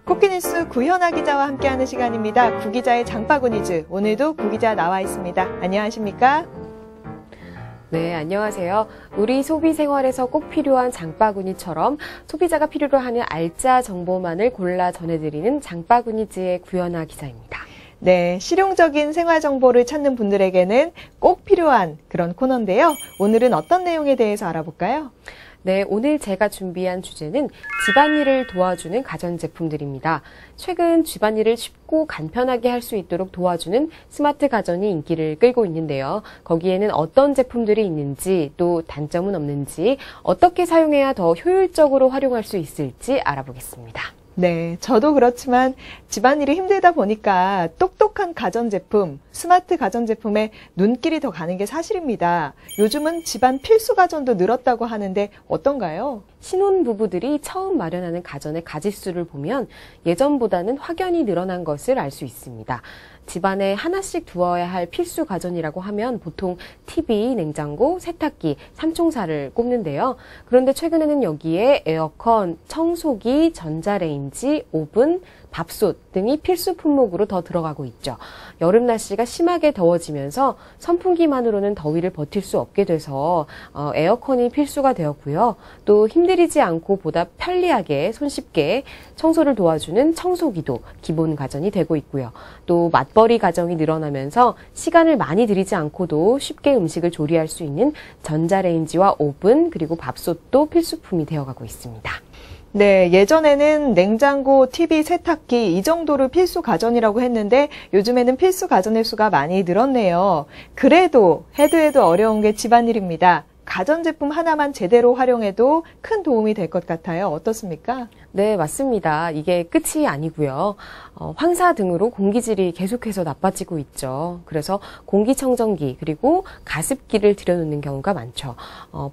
쿠키뉴스 구현아 기자와 함께하는 시간입니다. 구기자의 장바구니즈. 오늘도 구기자 나와 있습니다. 안녕하십니까? 네, 안녕하세요. 우리 소비 생활에서 꼭 필요한 장바구니처럼 소비자가 필요로 하는 알짜 정보만을 골라 전해드리는 장바구니즈의 구현아 기자입니다. 네, 실용적인 생활 정보를 찾는 분들에게는 꼭 필요한 그런 코너인데요. 오늘은 어떤 내용에 대해서 알아볼까요? 네, 오늘 제가 준비한 주제는 집안일을 도와주는 가전제품들입니다. 최근 집안일을 쉽고 간편하게 할 수 있도록 도와주는 스마트 가전이 인기를 끌고 있는데요. 거기에는 어떤 제품들이 있는지, 또 단점은 없는지, 어떻게 사용해야 더 효율적으로 활용할 수 있을지 알아보겠습니다. 네, 저도 그렇지만 집안일이 힘들다 보니까 똑똑한 가전제품, 스마트 가전제품에 눈길이 더 가는 게 사실입니다. 요즘은 집안 필수 가전도 늘었다고 하는데 어떤가요? 신혼부부들이 처음 마련하는 가전의 가짓수를 보면 예전보다는 확연히 늘어난 것을 알 수 있습니다. 집안에 하나씩 두어야 할 필수 가전이라고 하면 보통 TV, 냉장고, 세탁기, 삼총사를 꼽는데요. 그런데 최근에는 여기에 에어컨, 청소기, 전자레인지, 오븐, 밥솥 등이 필수 품목으로 더 들어가고 있죠. 여름 날씨가 심하게 더워지면서 선풍기만으로는 더위를 버틸 수 없게 돼서 에어컨이 필수가 되었고요. 또 힘들이지 않고 보다 편리하게 손쉽게 청소를 도와주는 청소기도 기본 가전이 되고 있고요. 또 맞벌이 가정이 늘어나면서 시간을 많이 들이지 않고도 쉽게 음식을 조리할 수 있는 전자레인지와 오븐 그리고 밥솥도 필수품이 되어가고 있습니다. 네, 예전에는 냉장고, TV, 세탁기 이 정도를 필수 가전이라고 했는데 요즘에는 필수 가전의 수가 많이 늘었네요. 그래도 해도 어려운 게 집안일입니다. 가전제품 하나만 제대로 활용해도 큰 도움이 될 것 같아요. 어떻습니까? 네, 맞습니다. 이게 끝이 아니고요. 황사 등으로 공기질이 계속해서 나빠지고 있죠. 그래서 공기청정기 그리고 가습기를 들여놓는 경우가 많죠.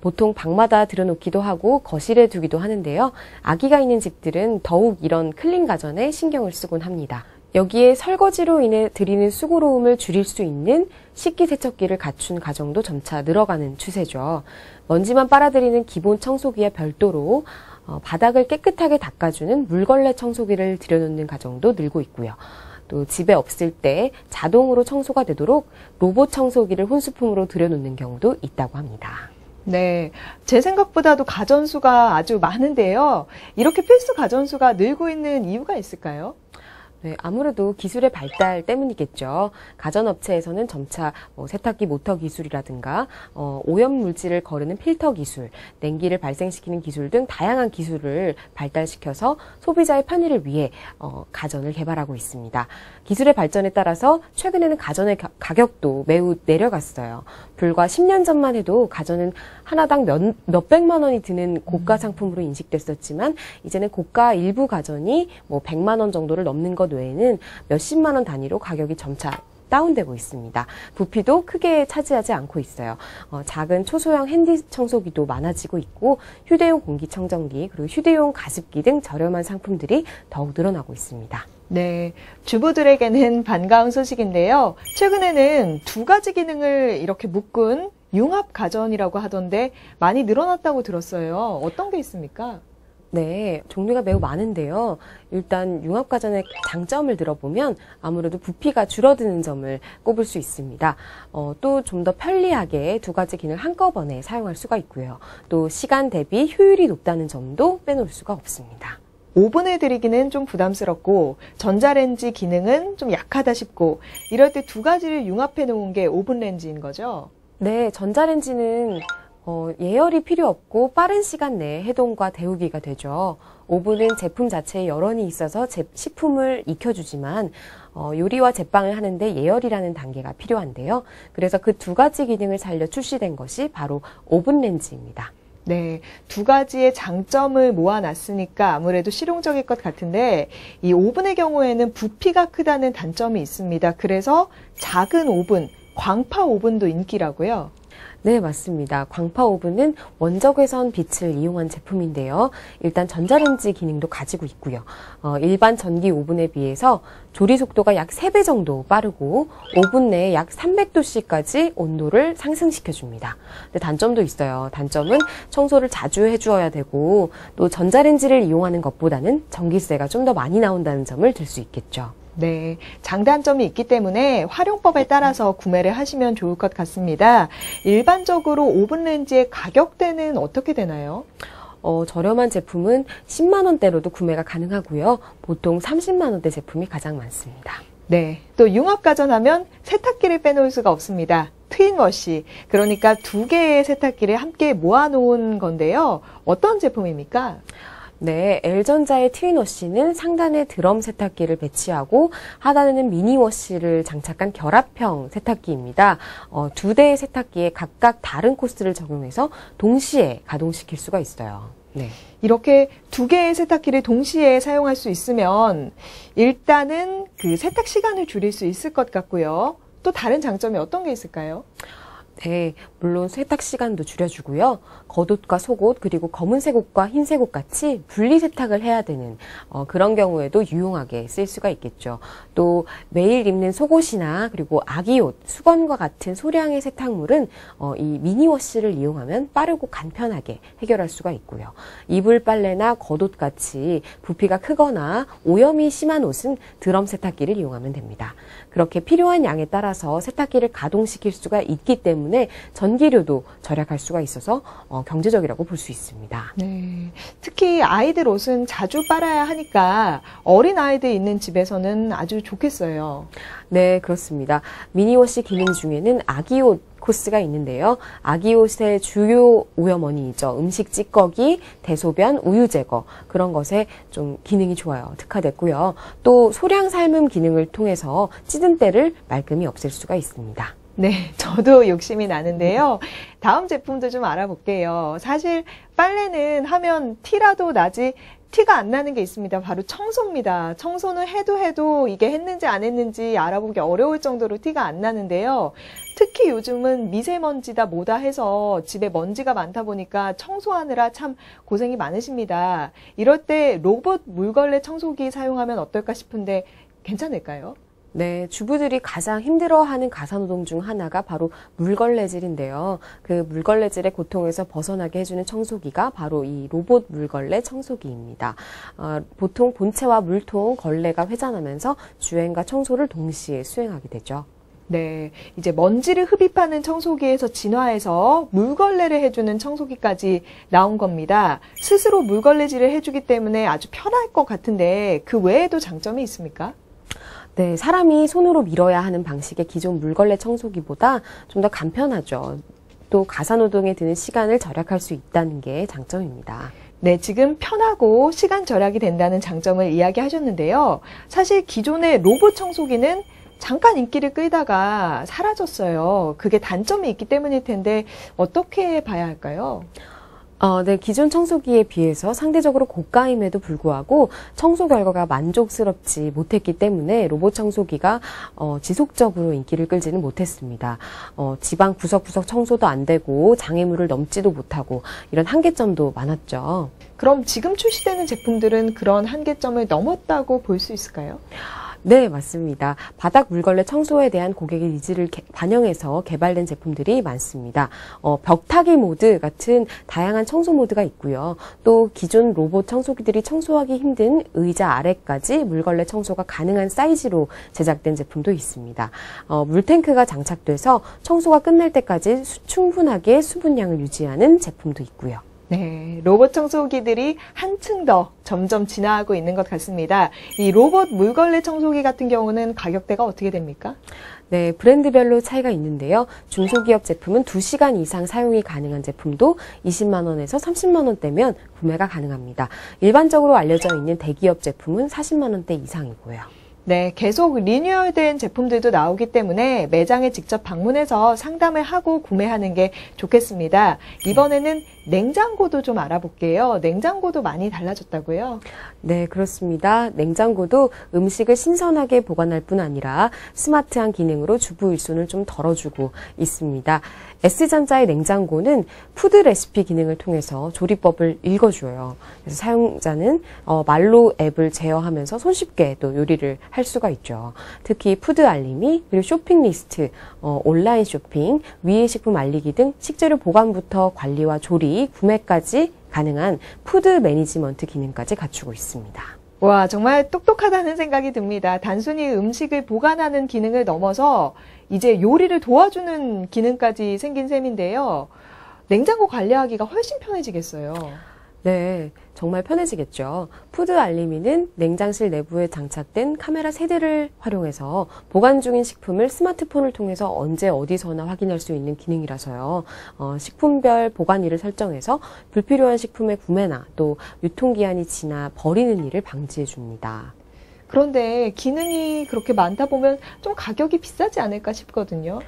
보통 방마다 들여놓기도 하고 거실에 두기도 하는데요. 아기가 있는 집들은 더욱 이런 클린 가전에 신경을 쓰곤 합니다. 여기에 설거지로 인해 드리는 수고로움을 줄일 수 있는 식기세척기를 갖춘 가정도 점차 늘어가는 추세죠. 먼지만 빨아들이는 기본 청소기와 별도로 바닥을 깨끗하게 닦아주는 물걸레 청소기를 들여놓는 가정도 늘고 있고요. 또 집에 없을 때 자동으로 청소가 되도록 로봇 청소기를 혼수품으로 들여놓는 경우도 있다고 합니다. 네, 제 생각보다도 가전수가 아주 많은데요. 이렇게 필수 가전수가 늘고 있는 이유가 있을까요? 네, 아무래도 기술의 발달 때문이겠죠. 가전업체에서는 점차 세탁기 모터 기술이라든가 오염 물질을 거르는 필터 기술, 냉기를 발생시키는 기술 등 다양한 기술을 발달시켜서 소비자의 편의를 위해 가전을 개발하고 있습니다. 기술의 발전에 따라서 최근에는 가전의 가격도 매우 내려갔어요. 불과 10년 전만 해도 가전은 하나당 몇백만 원이 드는 고가 상품으로 인식됐었지만 이제는 고가 일부 가전이 100만 원 정도를 넘는 것 외에는 몇십만 원 단위로 가격이 점차 다운되고 있습니다. 부피도 크게 차지하지 않고 있어요. 작은 초소형 핸디 청소기도 많아지고 있고 휴대용 공기청정기 그리고 휴대용 가습기 등 저렴한 상품들이 더욱 늘어나고 있습니다. 네, 주부들에게는 반가운 소식인데요. 최근에는 두 가지 기능을 이렇게 묶은 융합 가전이라고 하던데 많이 늘어났다고 들었어요. 어떤 게 있습니까? 네, 종류가 매우 많은데요. 일단 융합가전의 장점을 들어보면 아무래도 부피가 줄어드는 점을 꼽을 수 있습니다. 또 좀 더 편리하게 두 가지 기능을 한꺼번에 사용할 수가 있고요. 또 시간 대비 효율이 높다는 점도 빼놓을 수가 없습니다. 오븐을 들이기는 좀 부담스럽고 전자레인지 기능은 좀 약하다 싶고 이럴 때 두 가지를 융합해 놓은 게 오븐 레인지인 거죠? 네, 전자레인지는 예열이 필요 없고 빠른 시간 내에 해동과 데우기가 되죠. 오븐은 제품 자체에 열원이 있어서 식품을 익혀주지만 요리와 제빵을 하는데 예열이라는 단계가 필요한데요. 그래서 그 두 가지 기능을 살려 출시된 것이 바로 오븐 레인지입니다. 네, 두 가지의 장점을 모아놨으니까 아무래도 실용적일 것 같은데 이 오븐의 경우에는 부피가 크다는 단점이 있습니다. 그래서 작은 오븐, 광파 오븐도 인기라고요. 네, 맞습니다. 광파 오븐은 원적외선 빛을 이용한 제품인데요. 일단 전자레인지 기능도 가지고 있고요. 일반 전기 오븐에 비해서 조리 속도가 약 3배 정도 빠르고 오븐 내에 약 300도씨까지 온도를 상승시켜줍니다. 근데 단점도 있어요. 단점은 청소를 자주 해주어야 되고 또 전자레인지를 이용하는 것보다는 전기세가 좀 더 많이 나온다는 점을 들 수 있겠죠. 네, 장단점이 있기 때문에 활용법에 따라서 구매를 하시면 좋을 것 같습니다. 일반적으로 오븐렌지의 가격대는 어떻게 되나요? 저렴한 제품은 10만 원대로도 구매가 가능하고요. 보통 30만 원대 제품이 가장 많습니다. 네, 또 융합가전 하면 세탁기를 빼놓을 수가 없습니다. 트윈워시, 그러니까 2개의 세탁기를 함께 모아놓은 건데요. 어떤 제품입니까? 네, L전자의 트윈워시는 상단에 드럼 세탁기를 배치하고 하단에는 미니워시를 장착한 결합형 세탁기입니다. 2대의 세탁기에 각각 다른 코스를 적용해서 동시에 가동시킬 수가 있어요. 네. 이렇게 2개의 세탁기를 동시에 사용할 수 있으면 일단은 그 세탁 시간을 줄일 수 있을 것 같고요. 또 다른 장점이 어떤 게 있을까요? 네, 물론 세탁 시간도 줄여주고요. 겉옷과 속옷 그리고 검은색 옷과 흰색 옷 같이 분리 세탁을 해야 되는 그런 경우에도 유용하게 쓸 수가 있겠죠. 또 매일 입는 속옷이나 그리고 아기 옷, 수건과 같은 소량의 세탁물은 이 미니워시를 이용하면 빠르고 간편하게 해결할 수가 있고요. 이불 빨래나 겉옷 같이 부피가 크거나 오염이 심한 옷은 드럼 세탁기를 이용하면 됩니다. 그렇게 필요한 양에 따라서 세탁기를 가동시킬 수가 있기 때문에 전기료도 절약할 수가 있어서 경제적이라고 볼 수 있습니다. 네, 특히 아이들 옷은 자주 빨아야 하니까 어린 아이들 있는 집에서는 아주 좋겠어요. 네, 그렇습니다. 미니워시 기능 중에는 아기 옷 코스가 있는데요. 아기 옷의 주요 오염원이죠. 음식 찌꺼기, 대소변, 우유 제거 그런 것에 좀 기능이 좋아요. 특화됐고요. 또 소량 삶음 기능을 통해서 찌든 때를 말끔히 없앨 수가 있습니다. 네, 저도 욕심이 나는데요. 다음 제품도 좀 알아볼게요. 사실 빨래는 하면 티라도 나지 티가 안 나는 게 있습니다. 바로 청소입니다. 청소는 해도 이게 했는지 안 했는지 알아보기 어려울 정도로 티가 안 나는데요. 특히 요즘은 미세먼지다 뭐다 해서 집에 먼지가 많다 보니까 청소하느라 참 고생이 많으십니다. 이럴 때 로봇 물걸레 청소기 사용하면 어떨까 싶은데 괜찮을까요? 네, 주부들이 가장 힘들어하는 가사노동 중 하나가 바로 물걸레질인데요. 그 물걸레질의 고통에서 벗어나게 해주는 청소기가 바로 이 로봇 물걸레 청소기입니다. 보통 본체와 물통, 걸레가 회전하면서 주행과 청소를 동시에 수행하게 되죠. 네, 이제 먼지를 흡입하는 청소기에서 진화해서 물걸레를 해주는 청소기까지 나온 겁니다. 스스로 물걸레질을 해주기 때문에 아주 편할 것 같은데 그 외에도 장점이 있습니까? 네, 사람이 손으로 밀어야 하는 방식의 기존 물걸레 청소기보다 좀 더 간편하죠. 또 가사노동에 드는 시간을 절약할 수 있다는 게 장점입니다. 네, 지금 편하고 시간 절약이 된다는 장점을 이야기하셨는데요. 사실 기존의 로봇 청소기는 잠깐 인기를 끌다가 사라졌어요. 그게 단점이 있기 때문일 텐데 어떻게 봐야 할까요? 네, 기존 청소기에 비해서 상대적으로 고가임에도 불구하고 청소 결과가 만족스럽지 못했기 때문에 로봇 청소기가 지속적으로 인기를 끌지는 못했습니다. 집안 구석구석 청소도 안 되고 장애물을 넘지도 못하고 이런 한계점도 많았죠. 그럼 지금 출시되는 제품들은 그런 한계점을 넘었다고 볼 수 있을까요? 네, 맞습니다. 바닥 물걸레 청소에 대한 고객의 니즈를 반영해서 개발된 제품들이 많습니다. 벽타기 모드 같은 다양한 청소 모드가 있고요. 또 기존 로봇 청소기들이 청소하기 힘든 의자 아래까지 물걸레 청소가 가능한 사이즈로 제작된 제품도 있습니다. 물탱크가 장착돼서 청소가 끝날 때까지 충분하게 수분량을 유지하는 제품도 있고요. 네, 로봇 청소기들이 한층 더 점점 진화하고 있는 것 같습니다. 이 로봇 물걸레 청소기 같은 경우는 가격대가 어떻게 됩니까? 네, 브랜드별로 차이가 있는데요. 중소기업 제품은 2시간 이상 사용이 가능한 제품도 20만 원에서 30만 원대면 구매가 가능합니다. 일반적으로 알려져 있는 대기업 제품은 40만 원대 이상이고요. 네, 계속 리뉴얼된 제품들도 나오기 때문에 매장에 직접 방문해서 상담을 하고 구매하는 게 좋겠습니다. 이번에는 냉장고도 좀 알아볼게요. 냉장고도 많이 달라졌다고요? 네, 그렇습니다. 냉장고도 음식을 신선하게 보관할 뿐 아니라 스마트한 기능으로 주부 일손을 좀 덜어주고 있습니다. S전자의 냉장고는 푸드 레시피 기능을 통해서 조리법을 읽어줘요. 그래서 사용자는 말로 앱을 제어하면서 손쉽게 또 요리를 할 수가 있죠. 특히 푸드 알림이, 그리고 쇼핑 리스트, 온라인 쇼핑, 위해 식품 알리기 등 식재료 보관부터 관리와 조리, 구매까지 가능한 푸드 매니지먼트 기능까지 갖추고 있습니다. 와, 정말 똑똑하다는 생각이 듭니다. 단순히 음식을 보관하는 기능을 넘어서 이제 요리를 도와주는 기능까지 생긴 셈인데요. 냉장고 관리하기가 훨씬 편해지겠어요. 네, 정말 편해지겠죠. 푸드 알림이는 냉장실 내부에 장착된 카메라 세대를 활용해서 보관 중인 식품을 스마트폰을 통해서 언제 어디서나 확인할 수 있는 기능이라서요. 식품별 보관일을 설정해서 불필요한 식품의 구매나 또 유통기한이 지나 버리는 일을 방지해 줍니다. 그런데 기능이 그렇게 많다 보면 좀 가격이 비싸지 않을까 싶거든요.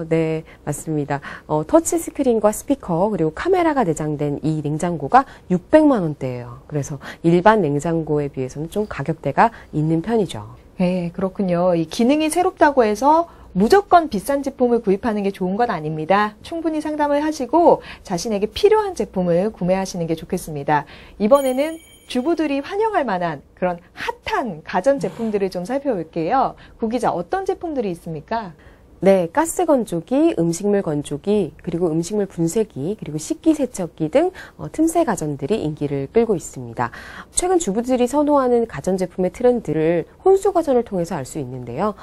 네, 맞습니다. 터치 스크린과 스피커 그리고 카메라가 내장된 이 냉장고가 600만 원대예요. 그래서 일반 냉장고에 비해서는 좀 가격대가 있는 편이죠. 네, 그렇군요. 이 기능이 새롭다고 해서 무조건 비싼 제품을 구입하는 게 좋은 건 아닙니다. 충분히 상담을 하시고 자신에게 필요한 제품을 구매하시는 게 좋겠습니다. 이번에는 주부들이 환영할 만한 그런 핫한 가전 제품들을 좀 살펴볼게요. 구 기자, 어떤 제품들이 있습니까? 네, 가스 건조기, 음식물 건조기, 그리고 음식물 분쇄기, 그리고 식기세척기 등 틈새 가전들이 인기를 끌고 있습니다. 최근 주부들이 선호하는 가전제품의 트렌드를 혼수 가전을 통해서 알 수 있는데요.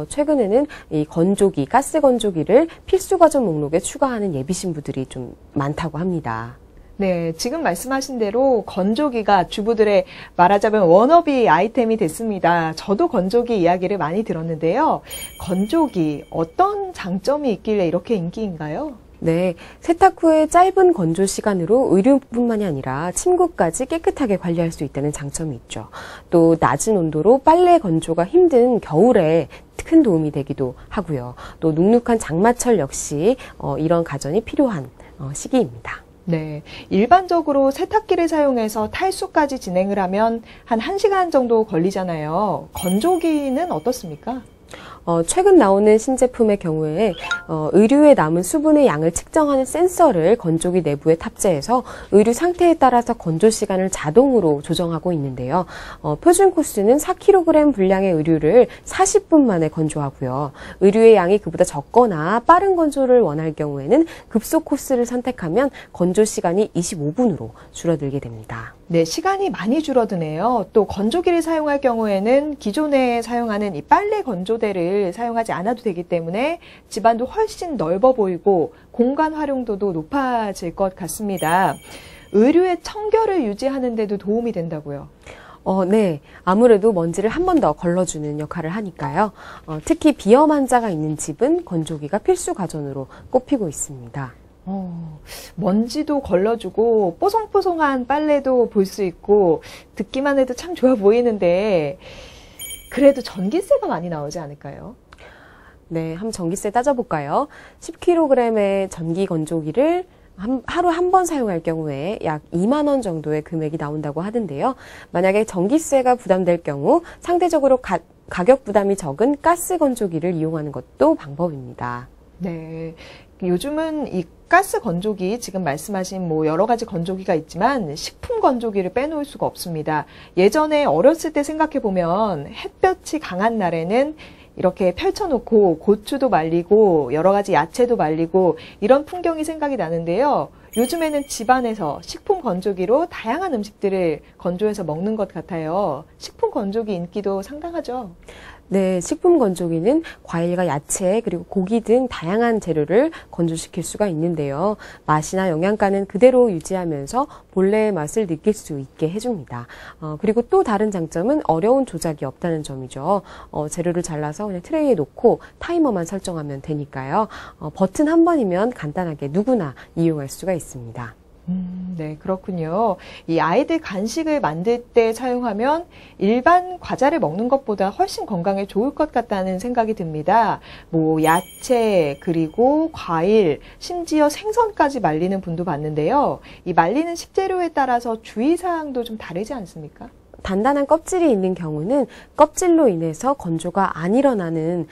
최근에는 이 건조기, 가스 건조기를 필수 가전 목록에 추가하는 예비 신부들이 좀 많다고 합니다. 네, 지금 말씀하신 대로 건조기가 주부들의 말하자면 워너비 아이템이 됐습니다. 저도 건조기 이야기를 많이 들었는데요. 건조기, 어떤 장점이 있길래 이렇게 인기인가요? 네, 세탁 후에 짧은 건조 시간으로 의류뿐만이 아니라 침구까지 깨끗하게 관리할 수 있다는 장점이 있죠. 또 낮은 온도로 빨래 건조가 힘든 겨울에 큰 도움이 되기도 하고요. 또 눅눅한 장마철 역시 이런 가전이 필요한 시기입니다. 네, 일반적으로 세탁기를 사용해서 탈수까지 진행을 하면 한 1시간 정도 걸리잖아요. 건조기는 어떻습니까? 최근 나오는 신제품의 경우에 의류에 남은 수분의 양을 측정하는 센서를 건조기 내부에 탑재해서 의류 상태에 따라서 건조 시간을 자동으로 조정하고 있는데요. 표준 코스는 4kg 분량의 의류를 40분 만에 건조하고요. 의류의 양이 그보다 적거나 빠른 건조를 원할 경우에는 급속 코스를 선택하면 건조 시간이 25분으로 줄어들게 됩니다. 네, 시간이 많이 줄어드네요. 또 건조기를 사용할 경우에는 기존에 사용하는 이 빨래 건조대를 사용하지 않아도 되기 때문에 집안도 훨씬 넓어 보이고 공간 활용도도 높아질 것 같습니다. 의류의 청결을 유지하는 데도 도움이 된다고요. 네. 아무래도 먼지를 한 번 더 걸러주는 역할을 하니까요. 특히 비염 환자가 있는 집은 건조기가 필수 가전으로 꼽히고 있습니다. 먼지도 걸러주고 뽀송뽀송한 빨래도 볼 수 있고 듣기만 해도 참 좋아 보이는데 그래도 전기세가 많이 나오지 않을까요? 네, 한번 전기세 따져볼까요? 10kg의 전기 건조기를 하루 한 번 사용할 경우에 약 2만 원 정도의 금액이 나온다고 하던데요. 만약에 전기세가 부담될 경우 상대적으로 가격 부담이 적은 가스 건조기를 이용하는 것도 방법입니다. 네. 요즘은 이 가스 건조기, 지금 말씀하신 여러 가지 건조기가 있지만 식품 건조기를 빼놓을 수가 없습니다. 예전에 어렸을 때 생각해보면 햇볕이 강한 날에는 이렇게 펼쳐놓고 고추도 말리고 여러 가지 야채도 말리고 이런 풍경이 생각이 나는데요. 요즘에는 집안에서 식품 건조기로 다양한 음식들을 건조해서 먹는 것 같아요. 식품 건조기 인기도 상당하죠? 네, 식품 건조기는 과일과 야채 그리고 고기 등 다양한 재료를 건조시킬 수가 있는데요. 맛이나 영양가는 그대로 유지하면서 본래의 맛을 느낄 수 있게 해줍니다. 그리고 또 다른 장점은 어려운 조작이 없다는 점이죠. 재료를 잘라서 그냥 트레이에 놓고 타이머만 설정하면 되니까요. 버튼 한 번이면 간단하게 누구나 이용할 수가 있습니다. 네, 그렇군요. 이 아이들 간식을 만들 때 사용하면 일반 과자를 먹는 것보다 훨씬 건강에 좋을 것 같다는 생각이 듭니다. 뭐 야채, 그리고 과일, 심지어 생선까지 말리는 분도 봤는데요. 이 말리는 식재료에 따라서 주의사항도 좀 다르지 않습니까? 단단한 껍질이 있는 경우는 껍질로 인해서 건조가 안 일어나는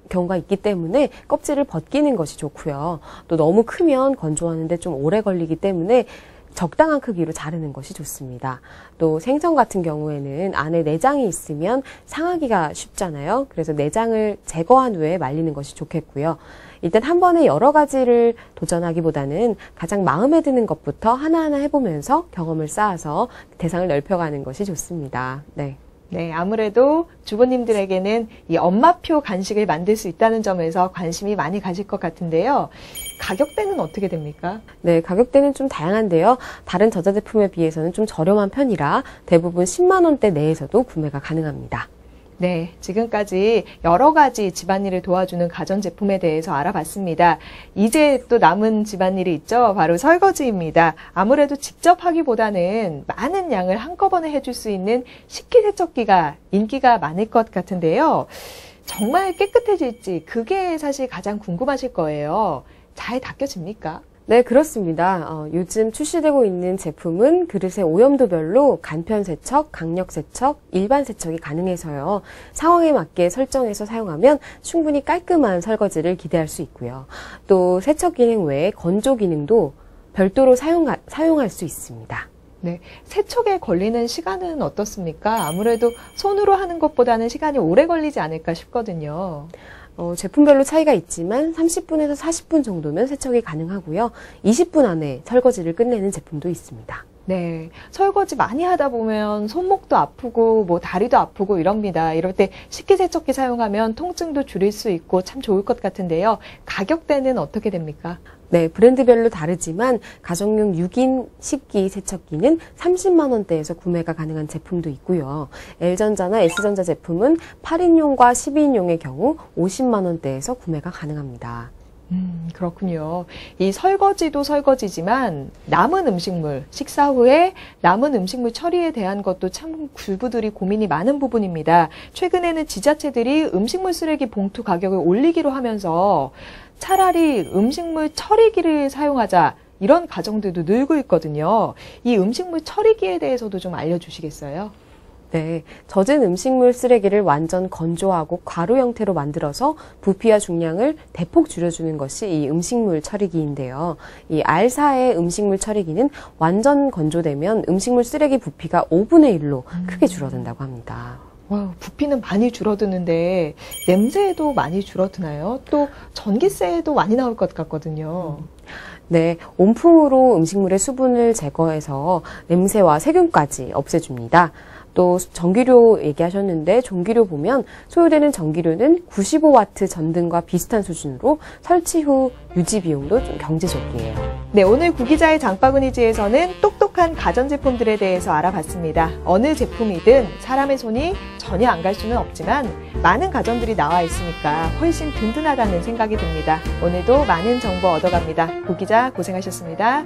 경우가 있기 때문에 껍질을 벗기는 것이 좋고요. 또 너무 크면 건조하는데 좀 오래 걸리기 때문에 적당한 크기로 자르는 것이 좋습니다. 또 생선 같은 경우에는 안에 내장이 있으면 상하기가 쉽잖아요. 그래서 내장을 제거한 후에 말리는 것이 좋겠고요. 일단 한 번에 여러 가지를 도전하기보다는 가장 마음에 드는 것부터 하나하나 해보면서 경험을 쌓아서 대상을 넓혀가는 것이 좋습니다. 네. 네, 아무래도 주부님들에게는 이 엄마표 간식을 만들 수 있다는 점에서 관심이 많이 가실 것 같은데요. 가격대는 어떻게 됩니까? 네, 가격대는 좀 다양한데요. 다른 전자제품에 비해서는 좀 저렴한 편이라 대부분 10만 원대 내에서도 구매가 가능합니다. 네, 지금까지 여러 가지 집안일을 도와주는 가전제품에 대해서 알아봤습니다. 이제 또 남은 집안일이 있죠. 바로 설거지입니다. 아무래도 직접 하기보다는 많은 양을 한꺼번에 해줄 수 있는 식기세척기가 인기가 많을 것 같은데요. 정말 깨끗해질지 그게 사실 가장 궁금하실 거예요. 잘 닦여집니까? 네, 그렇습니다. 요즘 출시되고 있는 제품은 그릇의 오염도별로 간편 세척, 강력 세척, 일반 세척이 가능해서요. 상황에 맞게 설정해서 사용하면 충분히 깔끔한 설거지를 기대할 수 있고요. 또 세척 기능 외에 건조 기능도 별도로 사용할 수 있습니다. 네, 세척에 걸리는 시간은 어떻습니까? 아무래도 손으로 하는 것보다는 시간이 오래 걸리지 않을까 싶거든요. 제품별로 차이가 있지만 30분에서 40분 정도면 세척이 가능하고요. 20분 안에 설거지를 끝내는 제품도 있습니다. 네, 설거지 많이 하다 보면 손목도 아프고 뭐 다리도 아프고 이럽니다. 이럴 때 식기세척기 사용하면 통증도 줄일 수 있고 참 좋을 것 같은데요. 가격대는 어떻게 됩니까? 네, 브랜드별로 다르지만 가정용 6인 식기 세척기는 30만 원대에서 구매가 가능한 제품도 있고요. L전자나 S전자 제품은 8인용과 12인용의 경우 50만 원대에서 구매가 가능합니다. 그렇군요. 이 설거지도 설거지지만 남은 음식물, 식사 후에 남은 음식물 처리에 대한 것도 참 주부들이 고민이 많은 부분입니다. 최근에는 지자체들이 음식물 쓰레기 봉투 가격을 올리기로 하면서 차라리 음식물 처리기를 사용하자 이런 가정들도 늘고 있거든요. 이 음식물 처리기에 대해서도 좀 알려주시겠어요? 네, 젖은 음식물 쓰레기를 완전 건조하고 가루 형태로 만들어서 부피와 중량을 대폭 줄여주는 것이 이 음식물 처리기인데요. 이 R4의 음식물 처리기는 완전 건조되면 음식물 쓰레기 부피가 5분의 1로 크게 줄어든다고 합니다. 와, 부피는 많이 줄어드는데 냄새도 많이 줄어드나요? 또 전기세도 많이 나올 것 같거든요. 네, 온풍으로 음식물의 수분을 제거해서 냄새와 세균까지 없애줍니다. 또 전기료 얘기하셨는데 전기료 보면 소요되는 전기료는 95와트 전등과 비슷한 수준으로 설치 후 유지 비용도 좀 경제적이에요. 네, 오늘 구기자의 장바구니지에서는 똑똑한 가전제품들에 대해서 알아봤습니다. 어느 제품이든 사람의 손이 전혀 안 갈 수는 없지만 많은 가전들이 나와 있으니까 훨씬 든든하다는 생각이 듭니다. 오늘도 많은 정보 얻어갑니다. 구기자 고생하셨습니다.